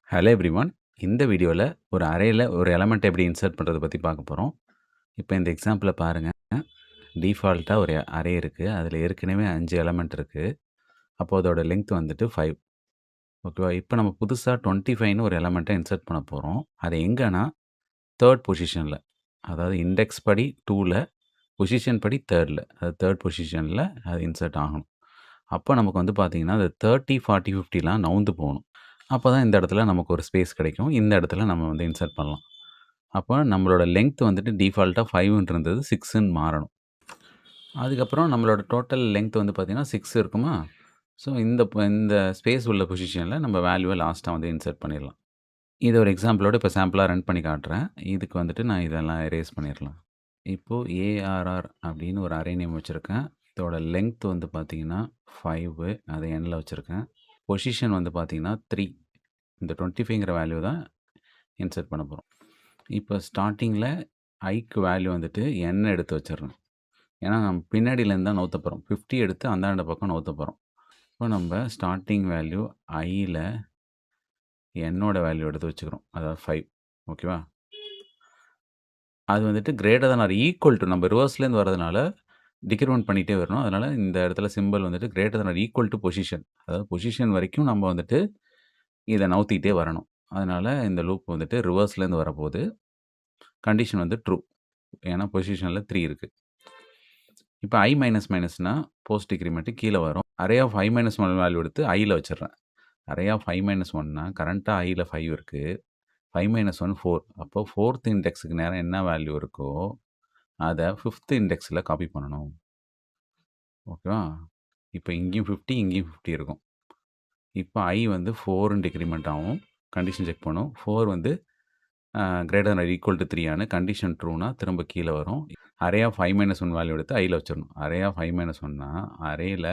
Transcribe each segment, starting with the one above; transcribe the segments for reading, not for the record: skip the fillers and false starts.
Hello everyone. இந்த வீடியோல ஒரு அரேல ஒரு எலமெண்ட் எப்படி இன்சர்ட் பண்றத பத்தி பார்க்க போறோம். இப்ப இந்த எக்ஸாம்பிள பாருங்க. டிஃபால்ட்டா ஒரு அரே இருக்கு. அதுல ஏற்கனவே 5 எலமெண்ட் இருக்கு. அப்போ அதோட லெங்த் வந்துட்டு 5. ஓகேவா? இப்ப நம்ம புதுசா 25ன்னு ஒரு எலமெண்ட்ட இன்சர்ட் பண்ண போறோம். அது எங்கன்னா 3 பொசிஷன்ல. அதாவது இண்டெக்ஸ் படி 2ல, பொசிஷன் படி 3ல. அது 3 பொசிஷன்ல அது இன்சர்ட் ஆகணும். அப்ப நமக்கு வந்து பார்த்தீங்கன்னா, அது 30, 40, 50லாம் நவுந்து போணும். அப்பதான் இந்த இடத்துல நமக்கு ஒரு ஸ்பேஸ் கிடைக்கும். இந்த இடத்துல நம்ம வந்து இன்சர்ட் பண்ணலாம். அப்போ நம்மளோட லெங்த் வந்துட்டு டிஃபால்ட்டா 5ன்னு இருந்தது 6ன்னு மாறணும். அதுக்கப்புறம் நம்மளோட டோட்டல் லெங்த் வந்து பார்த்தீங்கன்னா 6 இருக்குமா? ஸோ இந்த ஸ்பேஸ் உள்ள பொசிஷன்ல நம்ம வேல்யூவ லாஸ்ட்டா வந்து இன்சர்ட் பண்ணிடலாம். இத ஒரு எக்ஸாம்பிளோட இப்போ சாம்பிளா ரன் பண்ணி காட்டுறேன். இதுக்கு வந்துட்டு நான் இதெல்லாம் எரேஸ் பண்ணிறலாம். இப்போ ARR அப்படின்னு ஒரு அரே நேம் வச்சிருக்கேன். இதோட லெங்த் வந்து பார்த்தீங்கன்னா 5. அத nல வச்சிருக்கேன். பொசிஷன் வந்து பார்த்தீங்கன்னா 3. இந்த 25ங்கிற வேல்யூ தான் இன்சர்ட் பண்ண போறோம். இப்போ ஸ்டார்ட்டிங்ல ஐக்கு வேல்யூ வந்துட்டு n எடுத்து வச்சிடுறேன். ஏன்னா நம்ம பின்னாடியிலேருந்து தான் நவுத்த போறோம். 50 எடுத்து அந்தாண்ட பக்கம் நவுத்த போறோம். இப்போ நம்ம ஸ்டார்ட்டிங் வேல்யூ ஐல என்னோட வேல்யூ எடுத்து வச்சுக்கிறோம். அதாவது 5. ஓகேவா? அது வந்துட்டு greater than or equal to நம்ம ரிவர்ஸ்லேருந்து வரதுனால டிக்ரிமெண்ட் பண்ணிட்டே வரணும். அதனால இந்த இடத்துல சிம்பல் வந்துட்டு greater than or equal to position. அதாவது பொசிஷன் வரைக்கும் நம்ம வந்துட்டு இத நவுத்திட்டே வரணும். அதனால இந்த லூப் வந்துட்டு ரிவர்ஸ்லேருந்து வரப்போது. கண்டிஷன் வந்து ட்ரூ. ஏன்னா பொசிஷன்ல 3 இருக்கு. இப்போ I மைனஸ் மைனஸ்னா போஸ்ட் டிக்ரிமெண்ட் கீழ வரும். Array of I minus 1 value எடுத்து Iல வச்சிடுறேன். அரே ஆஃப் I மைனஸ் 1னா கரண்ட்டா Iல 5 இருக்கு. 5 மைனஸ் 1 4. அப்போ 4த் இண்டெக்ஸ்க்கு நேரா என்ன வேல்யூ இருக்கோ, அத 5த் இண்டெக்ஸ்ல காப்பி பண்ணணும். ஓகேவா? இப்போ இங்கேயும் 50, இங்கேயும் 50 இருக்கும். இப்போ I வந்து 4ன்னு டிக்ரிமெண்ட் ஆகும். கண்டிஷன் செக் பண்ணும். 4 வந்து greater than or equal to 3 ஆன கண்டிஷன் ட்ரூனா திரும்ப கீழ வரும். Array of I minus 1 value எடுத்து Iல வச்சிடணும். அரே ஆஃப் I மைனஸ் 1னா அரேல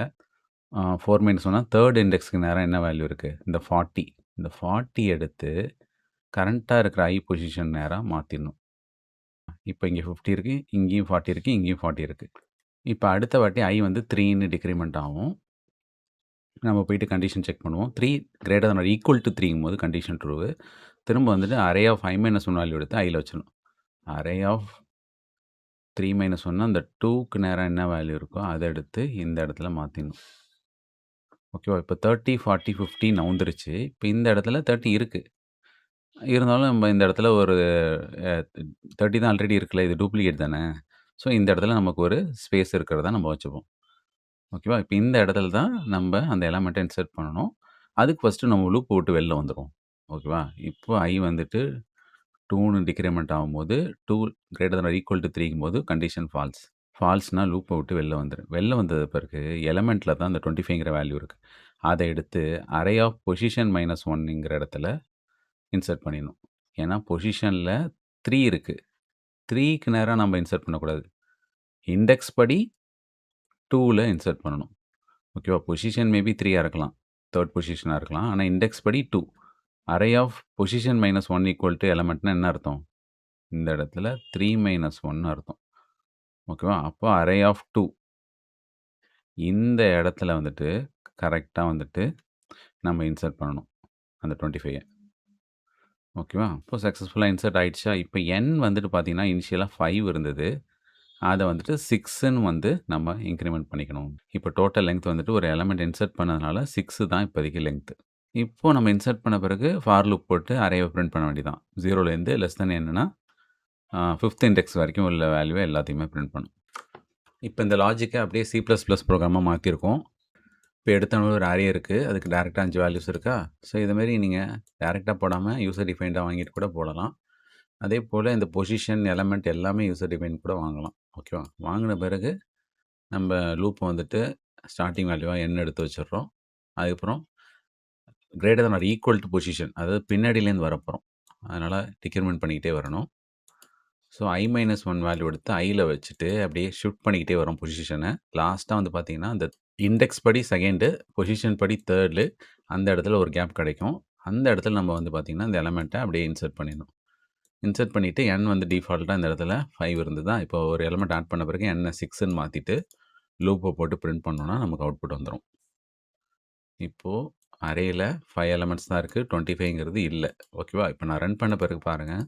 4 மைனஸ் 1னா 3rd இண்டெக்ஸ்க்கு நேரா என்ன வேல்யூ இருக்கு? இந்த 40. இந்த 40 எடுத்து கரண்ட்டா இருக்கிற I பொசிஷன் நேரா மாத்திடணும். இப்போ இங்க 50 இருக்கு. இங்கேயும் 40 இருக்கு. இங்கேயும் 40 இருக்கு. இப்போ அடுத்த வாட்டி I வந்து 3ன்னு டிக்ரிமெண்ட் ஆகும். நம்ம போயிட்டு கண்டிஷன் செக் பண்ணுவோம். 3 greater than or equal to 3ங்கும்போது கண்டிஷன் ட்ரூ. திரும்ப வந்துட்டு array of I minus 1 value எடுத்து Iல வச்சிடணும். அரே ஆஃப் 3 மைனஸ் 1னா அந்த 2க்கு நேரா என்ன வேல்யூ இருக்கோ, அத எடுத்து இந்த இடத்துல மாத்திடணும். ஓகேவா? இப்போ 30, 40, 50 நவுந்துருச்சு. இப்போ இந்த இடத்துல 30 இருக்கு. இருந்தாலும் நம்ம இந்த இடத்துல ஒரு 30 தான் ஆல்ரெடி இருக்குல்ல. இது டூப்ளிகேட் தானே. ஸோ இந்த இடத்துல நமக்கு ஒரு ஸ்பேஸ் இருக்கிறதா நம்ம வச்சுப்போம். ஓகேவா? இப்போ இந்த இடத்துல தான் நம்ம அந்த எலமெண்ட்ட இன்சர்ட் பண்ணணும். அதுக்கு ஃபர்ஸ்ட்டு நம்ம லூப் விட்டு வெளில வந்துருவோம். ஓகேவா? இப்போ I வந்துட்டு 2ன்னு டிக்ரிமெண்ட் ஆகும்போது 2 greater than or equal to 3ங்கும்போது கண்டிஷன் ஃபால்ஸ். ஃபால்ஸ்னா லூப்ப விட்டு வெளில வந்துரு. வெளில வந்தது பிறகு எலமெண்ட்ல தான் அந்த 25ங்கிற வேல்யூ இருக்கு. அத எடுத்து அரே ஆஃப் பொசிஷன் மைனஸ் 1ங்கிற இடத்துல இன்சர்ட் பண்ணிடணும். ஏன்னா பொசிஷன்ல 3 இருக்கு. 3க்கு நேரா நம்ம இன்சர்ட் பண்ணக்கூடாது. இண்டெக்ஸ் படி 2ல இன்சர்ட் பண்ணணும். ஓகேவா? பொசிஷன் மேபி 3ஆ இருக்கலாம். 3rd பொசிஷனா இருக்கலாம். ஆனா இண்டெக்ஸ் படி 2. Array of position minus 1 equal to எலமெண்ட்னா என்ன அர்த்தம்? இந்த இடத்துல 3 மைனஸ் 1ன்னு அர்த்தம். ஓகேவா? அப்போ அரே ஆஃப் 2. இந்த இடத்துல வந்துட்டு கரெக்ட்டா வந்துட்டு நம்ம இன்சர்ட் பண்ணணும். அந்த 25 ஓகேவா? இப்போ சக்சஸ்ஃபுல்லா இன்சர்ட் ஆயிடுச்சா? இப்போ n வந்துட்டு பார்த்தீங்கன்னா, இனிஷியலா 5 இருந்தது. அத வந்துட்டு 6ன்னு வந்து நம்ம இன்கிரிமெண்ட் பண்ணிக்கணும். இப்போ டோட்டல் லெங்த் வந்துட்டு ஒரு எலமெண்ட் இன்சர்ட் பண்ணதுனால 6 தான் இப்போதைக்கு லெங்த். இப்போ நம்ம இன்சர்ட் பண்ண பிறகு ஃபார் லூப் போட்டு அரேவ பிரிண்ட் பண்ண வேண்டியதுதான். 0லேருந்து லெஸ் தென் என்னன்னா 5த் இண்டெக்ஸ் வரைக்கும் உள்ள வேல்யூவ எல்லாத்தையுமே பிரிண்ட் பண்ணும். இப்போ இந்த லாஜிக்க அப்படியே C++ ப்ரோகிராமா மாத்தியிருக்கோம். இப்போ எடுத்தோனே ஒரு அரே இருக்கு. அதுக்கு டைரக்ட்டா 5 வேல்யூஸ் இருக்கா? ஸோ இது மாரி நீங்க டைரக்ட்டா போடாம யூசர் டிஃபைன்டா வாங்கிட்டு கூட போடலாம். அதேபோல இந்த பொசிஷன், எலமெண்ட் எல்லாமே யூசர் டிஃபைன் கூட வாங்கலாம். ஓகேவா? வாங்குன பிறகு நம்ம லூப் வந்துட்டு ஸ்டார்ட்டிங் வேல்யூவா n எடுத்து வச்சுடுறோம். அதுக்கப்புறம் greater than or equal to position அதாவது பின்னாடியிலேருந்து வரப்போறோம். அதனால டிக்ரிமெண்ட் பண்ணிக்கிட்டே வரணும். ஸோ I மைனஸ் 1 வேல்யூ எடுத்து Iல வச்சுட்டு அப்படியே ஷிஃப்ட் பண்ணிக்கிட்டே வரோம் பொசிஷன. லாஸ்ட்டா வந்து பார்த்தீங்கன்னா, அந்த இண்டெக்ஸ் படி 2ண்டு, பொசிஷன் படி 3ர்டு அந்த இடத்துல ஒரு கேப் கிடைக்கும். அந்த இடத்துல நம்ம வந்து பார்த்தீங்கன்னா, இந்த எலமெண்ட்ட அப்படியே இன்சர்ட் பண்ணிடணும். இன்சர்ட் பண்ணிட்டு n வந்து டிஃபால்ட்டா இந்த இடத்துல 5 இருந்ததா, இப்போ ஒரு எலமெண்ட் ஆட் பண்ண பிறகு n 6ன்னு மாத்திட்டு லூப்ப போட்டு பிரிண்ட் பண்ணோம்னா நமக்கு அவுட்புட் வந்துரும். இப்போ அரேல 5 எலிமெண்ட்ஸ் தான் இருக்குது, 25ங்கிறது இல்லை. ஓகேவா? இப்போ நான் ரன் பண்ண பிறகு பாருங்கள்,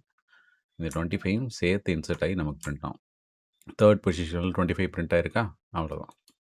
இந்த 25யும் சேர்த்து இன்சர்ட் ஆகி நமக்கு பிரிண்ட் ஆகும். தேர்ட் பொசிஷனில் 25 பிரிண்ட் ஆயிருக்கா? அவ்வளோதான்.